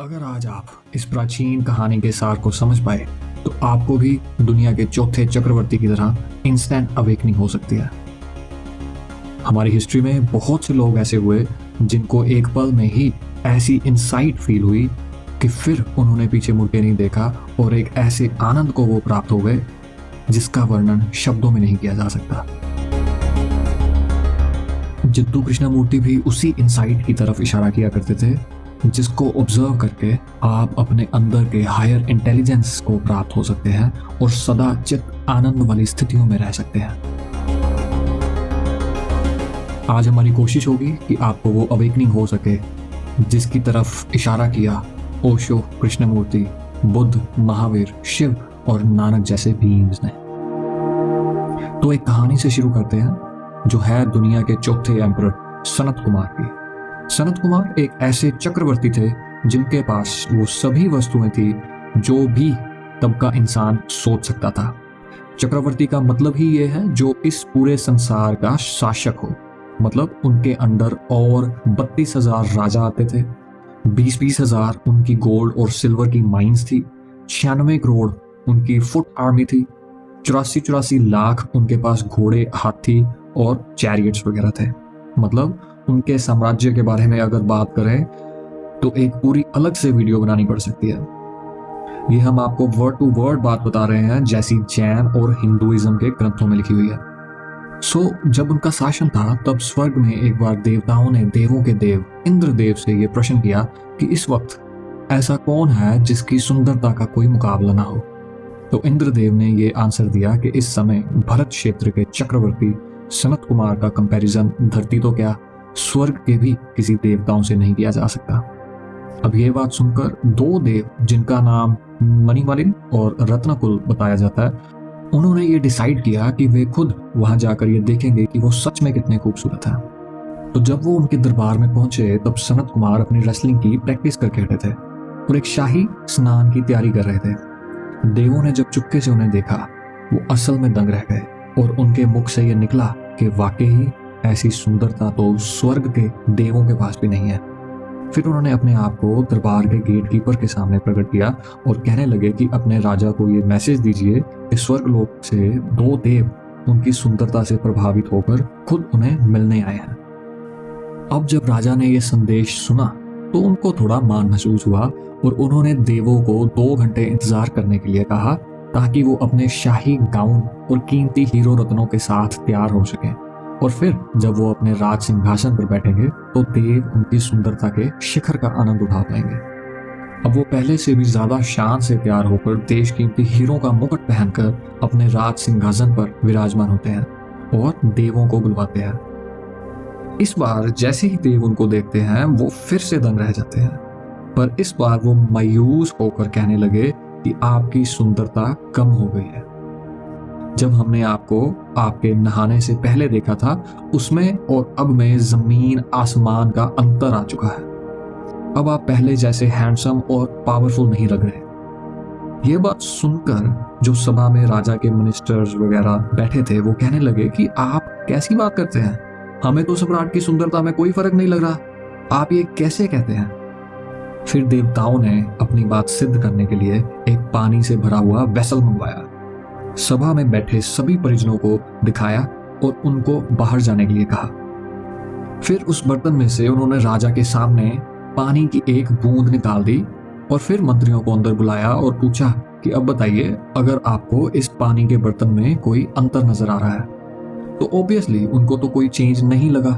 अगर आज आप इस प्राचीन कहानी के सार को समझ पाए तो आपको भी दुनिया के चौथे चक्रवर्ती की तरह इंस्टेंट अवेकनिंग हो सकती है। हमारी हिस्ट्री में बहुत से लोग ऐसे हुए जिनको एक पल में ही ऐसी इंसाइट फील हुई कि फिर उन्होंने पीछे मुड़ के नहीं देखा और एक ऐसे आनंद को वो प्राप्त हो गए जिसका वर्णन शब्दों में नहीं किया जा सकता। जित्तू कृष्णमूर्ति भी उसी इंसाइट की तरफ इशारा किया करते थे जिसको ऑब्जर्व करके आप अपने अंदर के हायर इंटेलिजेंस को प्राप्त हो सकते हैं और सदा चित आनंद वाली स्थितियों में रह सकते हैं। आज हमारी कोशिश होगी कि आपको वो अवेकनिंग हो सके जिसकी तरफ इशारा किया ओशो, कृष्णमूर्ति, बुद्ध, महावीर, शिव और नानक जैसे बीइंग्स ने। तो एक कहानी से शुरू करते हैं जो है दुनिया के चौथे एम्परर सनत कुमार की। सनत कुमार एक ऐसे चक्रवर्ती थे जिनके पास वो सभी वस्तुएं थी जो भी तब का इंसान सोच सकता था। चक्रवर्ती का मतलब ही ये है जो इस पूरे संसार का शासक हो। मतलब उनके अंडर और 32,000 राजा आते थे, 20,000 उनकी गोल्ड और सिल्वर की माइंस थी, 96 करोड़ उनकी फुट आर्मी थी, 84 लाख उनके पास घोड़े, हाथी और चैरियट्स वगैरह थे। मतलब उनके साम्राज्य के बारे में अगर बात करें तो एक पूरी अलग से वीडियो बनानी पड़ सकती है। ये हम आपको वर्ड टू वर्ड बात बता रहे हैं जैसी जैन और हिंदुइज्म के ग्रंथों में लिखी हुई है। जब उनका शासन था तब स्वर्ग में एक बार देवताओं ने देवों के देव इंद्रदेव से ये प्रश्न किया कि इस वक्त ऐसा कौन है जिसकी सुंदरता का कोई मुकाबला ना हो। तो इंद्रदेव ने ये आंसर दिया कि इस समय भरत क्षेत्र के चक्रवर्ती सनत कुमार का कंपैरिजन धरती तो क्या स्वर्ग के भी किसी देवताओं से नहीं किया जा सकता। अब ये बात सुनकर दो देव जिनका नाम मणिमलिन और रत्नकुल बताया जाता है, उन्होंने ये डिसाइड किया कि वे खुद वहां जाकर ये देखेंगे कि वो सच में कितने खूबसूरत हैं। तो जब वो उनके दरबार में पहुंचे तब सनत कुमार अपनी रेसलिंग की प्रैक्टिस करके हटे थे और एक शाही स्नान की तैयारी कर रहे थे। देवों ने जब चुपके से उन्हें देखा वो असल में दंग रह गए और उनके मुख से ये निकला कि वाकई ऐसी सुंदरता तो स्वर्ग के देवों के पास भी नहीं है। फिर उन्होंने अपने आप को दरबार के गेट कीपर के सामने प्रकट किया और कहने लगे कि अपने राजा को ये मैसेज दीजिए कि स्वर्ग लोक से दो देव उनकी सुंदरता से प्रभावित होकर खुद उन्हें मिलने आए हैं। अब जब राजा ने यह संदेश सुना तो उनको थोड़ा मान महसूस हुआ और उन्होंने देवों को 2 घंटे इंतजार करने के लिए कहा ताकि वो अपने शाही गाउन और कीमती हीरो रत्नों के साथ तैयार हो सके। और फिर जब वो अपने राज सिंहासन पर बैठेंगे तो देव उनकी सुंदरता के शिखर का आनंद उठा पाएंगे। अब वो पहले से भी ज्यादा शान से तैयार होकर देश कीमती हीरो का मुकुट पहनकर अपने राज सिंहासन पर विराजमान होते हैं और देवों को बुलवाते हैं। इस बार जैसे ही देव उनको देखते हैं वो फिर से दंग रह जाते हैं, पर इस बार वो मायूस होकर कहने लगे कि आपकी सुंदरता कम हो गई है। जब हमने आपको आपके नहाने से पहले देखा था उसमें और अब में जमीन आसमान का अंतर आ चुका है। अब आप पहले जैसे हैंडसम और पावरफुल नहीं लग रहे। ये बात सुनकर जो सभा में राजा के मिनिस्टर्स वगैरह बैठे थे वो कहने लगे कि आप कैसी बात करते हैं, हमें तो सम्राट की सुंदरता में कोई फर्क नहीं लग रहा, आप ये कैसे कहते हैं। फिर देवताओं ने अपनी बात सिद्ध करने के लिए एक पानी से भरा हुआ वेसल मंगवाया, सभा में बैठे सभी परिजनों को दिखाया और उनको बाहर जाने के लिए कहा। फिर उस बर्तन में से उन्होंने राजा के सामने पानी की एक बूंद निकाल दी और फिर मंत्रियों को अंदर बुलाया और पूछा कि अब बताइए अगर आपको इस पानी के बर्तन में कोई अंतर नजर आ रहा है। तो ऑब्वियसली उनको तो कोई चेंज नहीं लगा।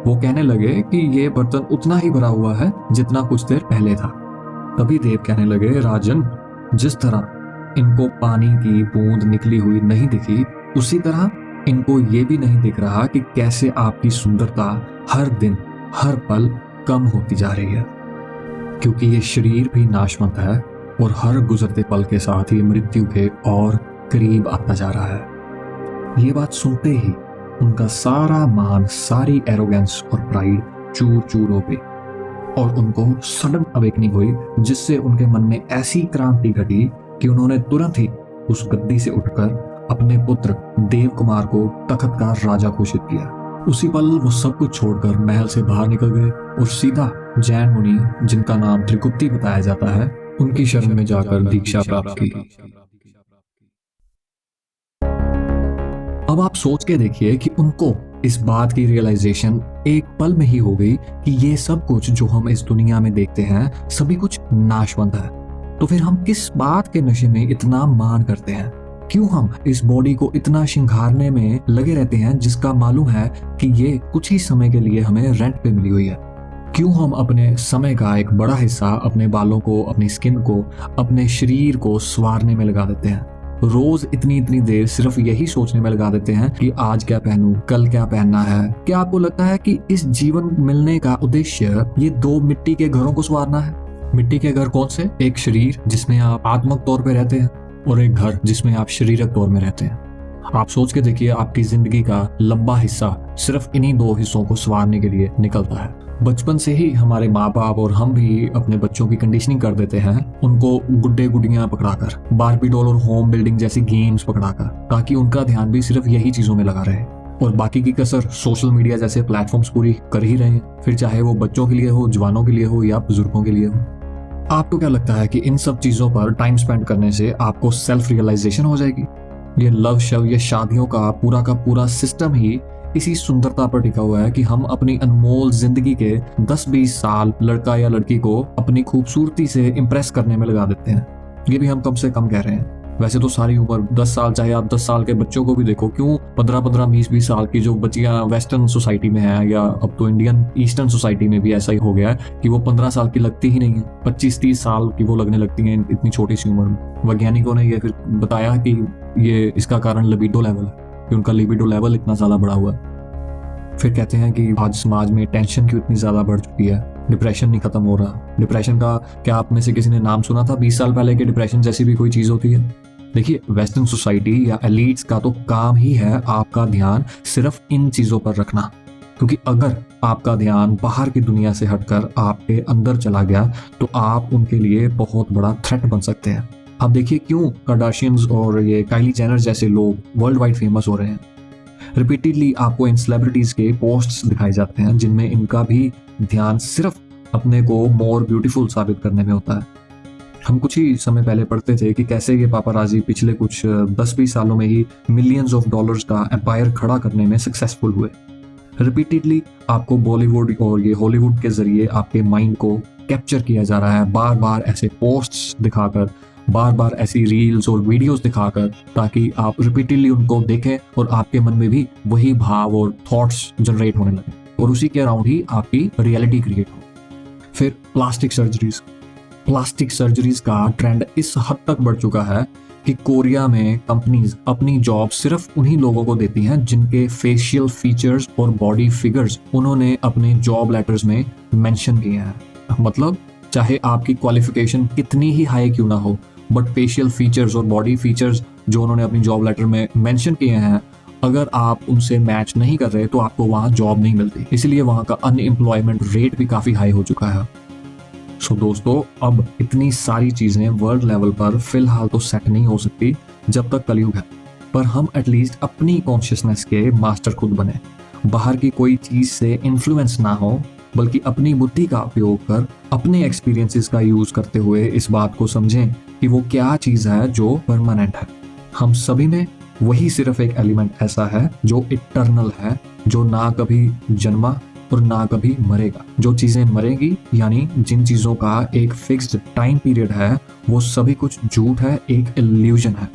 वो कहने लगे कि ये बर्तन उतना ही भरा हुआ है जितना कुछ देर पहले था। तभी देव कहने लगे, राजन, जिस तरह इनको पानी की बूंद निकली हुई नहीं दिखी उसी तरह इनको ये भी नहीं दिख रहा कि कैसे आपकी सुंदरता हर दिन हर पल कम होती जा रही है, क्योंकि ये शरीर भी नाशवंत है और हर गुजरते पल के साथ ये मृत्यु के और करीब आता जा रहा है। ये बात सुनते ही उनका सारा मान, सारी एरोगेंस और प्राइड चूर चूर हो गई और उनको सडन अवेकनिंग हुई जिससे उनके मन में ऐसी क्रांति घटी कि उन्होंने तुरंत ही उस गद्दी से उठकर अपने पुत्र देव कुमार को तख्त का राजा घोषित किया उसी पल वो सब कुछ छोड़कर महल से बाहर निकल गए और सीधा जैन मुनि, जिनका नाम त्रिकुप्ति बताया जाता है, उनकी शरण में जाकर दीक्षा प्राप्त की। अब आप सोच के देखिए कि उनको इस बात की रियलाइजेशन एक पल में ही हो गई कि ये सब कुछ जो हम इस दुनिया में देखते हैं सभी कुछ नाशवंत है। तो फिर हम किस बात के नशे में इतना मान करते हैं? क्यों हम इस बॉडी को इतना श्रृंगारने में लगे रहते हैं जिसका मालूम है कि ये कुछ ही समय के लिए हमें रेंट पे मिली हुई है? क्यों हम अपने समय का एक बड़ा हिस्सा अपने बालों को, अपनी स्किन को, अपने शरीर को संवारने में लगा देते हैं? रोज इतनी इतनी देर सिर्फ यही सोचने में लगा देते हैं कि आज क्या पहनूं, कल क्या पहनना है। क्या आपको लगता है कि इस जीवन मिलने का उद्देश्य ये 2 मिट्टी के घरों को संवारना है? मिट्टी के घर कौन से? एक शरीर जिसमें आप आत्मक तौर पे रहते हैं और एक घर जिसमें आप शारीरिक तौर में रहते हैं। आप सोच के देखिए, आपकी जिंदगी का लंबा हिस्सा सिर्फ इन्हीं 2 हिस्सों को संवारने के लिए निकलता है। बचपन से ही हमारे माँ बाप और हम भी अपने बच्चों की कंडीशनिंग कर देते हैं, उनको गुड्डे गुडियां पकड़ाकर, बारबी डॉल और होम बिल्डिंग जैसी गेम्स पकड़ाकर, ताकि उनका ध्यान भी सिर्फ यही चीजों में लगा रहे और बाकी की कसर सोशल मीडिया जैसे प्लेटफॉर्म्स पूरी कर ही रहे हैं, फिर चाहे वो बच्चों के लिए हो, जवानों के लिए हो या बुजुर्गों के लिए हो। आपको क्या लगता है कि इन सब चीजों पर टाइम स्पेंड करने से आपको सेल्फ रियलाइजेशन हो जाएगी? ये लव शव, ये शादियों का पूरा सिस्टम ही इसी सुंदरता पर टिका हुआ है कि हम अपनी अनमोल जिंदगी के 10-20 साल लड़का या लड़की को अपनी खूबसूरती से इंप्रेस करने में लगा देते हैं। ये भी हम कम से कम कह रहे हैं। वैसे तो सारी उम्र 10 साल, चाहे आप 10 साल के बच्चों को भी देखो, क्यों 15-15, 20-20 साल की जो बच्चियां वेस्टर्न सोसाइटी में है या अब तो इंडियन ईस्टर्न सोसाइटी में भी ऐसा ही हो गया है कि वो 15 साल की लगती ही नहीं है, 25-30 साल की वो लगने लगती हैं इतनी छोटी सी उम्र में। वैज्ञानिकों ने ये फिर बताया कि ये इसका कारण लिबिडो लेवल है, कि उनका लिबिडो लेवल इतना ज्यादा बढ़ा हुआ है। फिर कहते हैं कि आज समाज में टेंशन क्यों इतनी ज्यादा बढ़ चुकी है, डिप्रेशन नहीं खत्म हो रहा। डिप्रेशन का क्या आप में से किसी ने नाम सुना था 20 साल पहले कि डिप्रेशन जैसी भी कोई चीज होती है? देखिए, वेस्टर्न सोसाइटी या एलीट्स का तो काम ही है आपका ध्यान सिर्फ इन चीजों पर रखना, क्योंकि अगर आपका ध्यान बाहर की दुनिया से हटकर आपके अंदर चला गया तो आप उनके लिए बहुत बड़ा थ्रेट बन सकते हैं। आप देखिए क्यों कार्दाशियंस और ये काइली जेनर जैसे लोग वर्ल्ड वाइड फेमस हो रहे हैं। रिपीटेडली आपको इन सेलिब्रिटीज के पोस्ट्स दिखाए जाते हैं जिनमें इनका भी ध्यान सिर्फ अपने को मोर ब्यूटीफुल साबित करने में होता है। हम कुछ ही समय पहले पढ़ते थे कि कैसे ये पापाराजी पिछले कुछ 10-20 सालों में ही मिलियंस ऑफ डॉलर्स का एम्पायर खड़ा करने में सक्सेसफुल हुए। रिपीटेडली आपको बॉलीवुड और ये हॉलीवुड के जरिए आपके माइंड को कैप्चर किया जा रहा है, बार बार ऐसे पोस्ट्स दिखाकर, बार बार ऐसी रील्स और वीडियोस दिखाकर, ताकि आप रिपीटेडली उनको देखें और आपके मन में भी वही भाव और थॉट्स जनरेट होने लगे और उसी के अराउंड ही आपकी रियलिटी क्रिएट हो। फिर प्लास्टिक सर्जरीज का ट्रेंड इस हद तक बढ़ चुका है कि कोरिया में कंपनीज अपनी जॉब सिर्फ उन्हीं लोगों को देती हैं जिनके फेशियल फीचर्स और बॉडी फिगर्स उन्होंने अपने जॉब लेटर्स में मेंशन किए हैं। मतलब चाहे आपकी क्वालिफिकेशन कितनी ही हाई क्यों ना हो, बट फेशियल फीचर्स और बॉडी फीचर्स जो उन्होंने अपनी जॉब लेटर में मेंशन किए हैं, अगर आप उनसे मैच नहीं कर रहे तो आपको वहां जॉब नहीं मिलती। इसलिए वहां का अनएम्प्लॉयमेंट रेट भी काफी हाई हो चुका है। सो दोस्तों, अब इतनी सारी चीजें वर्ल्ड लेवल पर फिलहाल तो सेट नहीं हो सकती जब तक कलयुग है, पर हम एटलीस्ट अपनी कॉन्शियसनेस के मास्टर खुद बने, बाहर की कोई चीज से इन्फ्लुएंस ना हो, बल्कि अपनी बुद्धि का उपयोग कर अपने एक्सपीरियंसेस का यूज करते हुए इस बात को समझें कि वो क्या चीज है जो परमानेंट है। हम सभी में वही सिर्फ एक एलिमेंट ऐसा है जो इटर्नल है, जो ना कभी जन्मा और ना कभी मरेगा। जो चीजें मरेगी, यानी जिन चीजों का एक फिक्स्ड टाइम पीरियड है, वो सभी कुछ झूठ है, एक इल्यूजन है।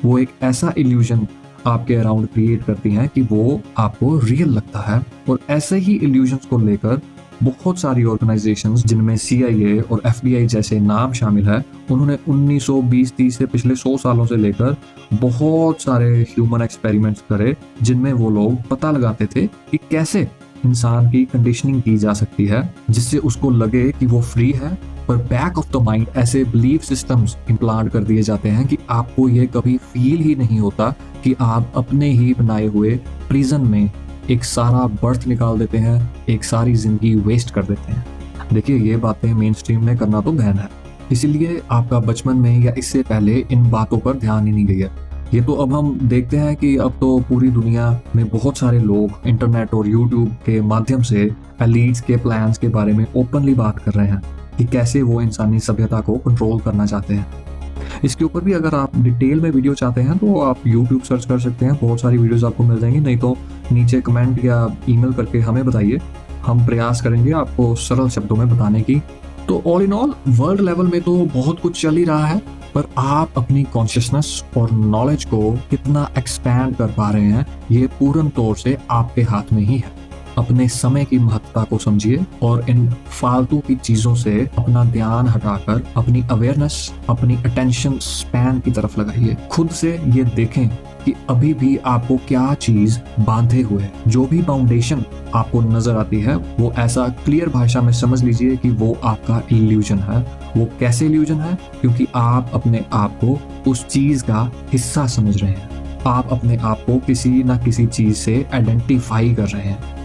वो एक ऐसा इल्यूजन आपके अराउंड क्रिएट करती हैं कि वो आपको रियल लगता है। और ऐसे ही इल्यूजन्स को लेकर बहुत सारी ऑर्गेनाइजेशंस, जिनमें CIA और FBI जैसे नाम शामिल है, उन्होंने 1920-30 से पिछले 100 सालों से लेकर बहुत सारे ह्यूमन एक्सपेरिमेंट्स करे, जिनमें वो लोग पता लगाते थे कि कैसे इंसान की कंडीशनिंग की जा सकती है जिससे उसको लगे कि वो फ्री है, पर बैक ऑफ द माइंड ऐसे बिलीफ सिस्टम्स इम्प्लांट कर दिए जाते हैं कि आपको ये कभी फील ही नहीं होता कि आप अपने ही बनाए हुए प्रिजन में एक सारा बर्थ निकाल देते हैं, एक सारी जिंदगी वेस्ट कर देते हैं। देखिए, ये बातें मेन स्ट्रीम में करना तो गहन है, इसीलिए आपका बचपन में या इससे पहले इन बातों पर ध्यान ही नहीं गया। ये तो अब हम देखते हैं कि अब तो पूरी दुनिया में बहुत सारे लोग इंटरनेट और यूट्यूब के माध्यम से एलीट्स के प्लान्स के बारे में ओपनली बात कर रहे हैं कि कैसे वो इंसानी सभ्यता को कंट्रोल करना चाहते हैं। इसके ऊपर भी अगर आप डिटेल में वीडियो चाहते हैं तो आप यूट्यूब सर्च कर सकते हैं, बहुत सारी वीडियोस आपको मिल जाएंगी। नहीं तो नीचे कमेंट या ईमेल करके हमें बताइए, हम प्रयास करेंगे आपको सरल शब्दों में बताने की। तो all in all world level में तो बहुत कुछ चल ही रहा है, पर आप अपनी कॉन्शियसनेस और नॉलेज को कितना एक्सपैंड कर पा रहे हैं ये पूर्ण तौर से आपके हाथ में ही है। अपने समय की महत्ता को समझिए और इन फालतू की चीजों से अपना ध्यान हटाकर अपनी अवेयरनेस, अपनी अटेंशन स्पैन की तरफ लगाइए। खुद से ये देखें कि अभी भी आपको क्या चीज बांधे हुए है। जो भी फाउंडेशन आपको नजर आती है वो ऐसा क्लियर भाषा में समझ लीजिए कि वो आपका इल्यूजन है। वो कैसे इल्यूजन है? क्योंकि आप अपने आप को उस चीज का हिस्सा समझ रहे हैं। आप अपने आप को किसी ना किसी चीज से आइडेंटिफाई कर रहे हैं।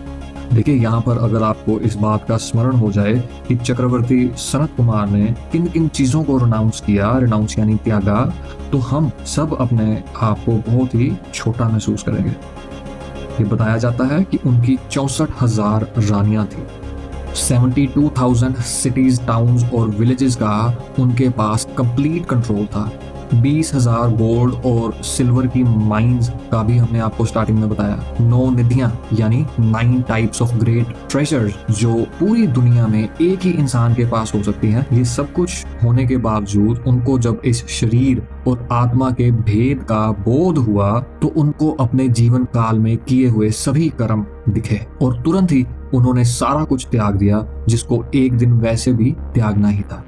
देखिए, यहाँ पर अगर आपको इस बात का स्मरण हो जाए कि चक्रवर्ती सनत कुमार ने किन किन चीजों को रिनाउंस किया, रिनाउंस यानी त्यागा, तो हम सब अपने आप को बहुत ही छोटा महसूस करेंगे। ये बताया जाता है कि उनकी 64,000 रानियां थी, 72,000 सिटीज, टाउन्स और विलेजेस का उनके पास कंप्लीट कंट्रोल था। 20,000 गोल्ड और सिल्वर की माइंस का भी हमने आपको स्टार्टिंग में बताया। 9 निधियां यानी 9 टाइप्स ऑफ ग्रेट ट्रेजर्स जो पूरी दुनिया में एक ही इंसान के पास हो सकती हैं। ये सब कुछ होने के बावजूद उनको जब इस शरीर और आत्मा के भेद का बोध हुआ तो उनको अपने जीवन काल में किए हुए सभी कर्म दिखे और तुरंत ही उन्होंने सारा कुछ त्याग दिया जिसको एक दिन वैसे भी त्यागना ही था।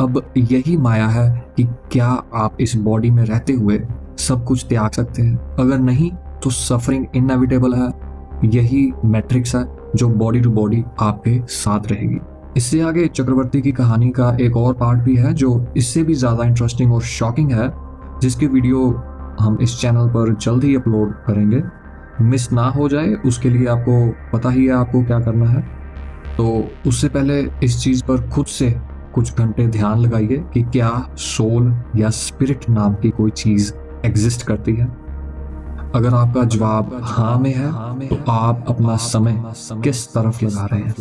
अब यही माया है कि क्या आप इस बॉडी में रहते हुए सब कुछ त्याग सकते हैं? अगर नहीं तो सफरिंग इनएविटेबल है। यही मैट्रिक्स है जो बॉडी टू बॉडी आपके साथ रहेगी। इससे आगे चक्रवर्ती की कहानी का एक और पार्ट भी है जो इससे भी ज्यादा इंटरेस्टिंग और शॉकिंग है, जिसके वीडियो हम इस चैनल पर जल्द ही अपलोड करेंगे। मिस ना हो जाए उसके लिए आपको पता ही है आपको क्या करना है। तो उससे पहले इस चीज पर खुद से कुछ घंटे ध्यान लगाइए कि क्या सोल या स्पिरिट नाम की कोई चीज एग्जिस्ट करती है। अगर आपका जवाब हाँ में है तो आप अपना समय किस तरफ लगा रहे हैं?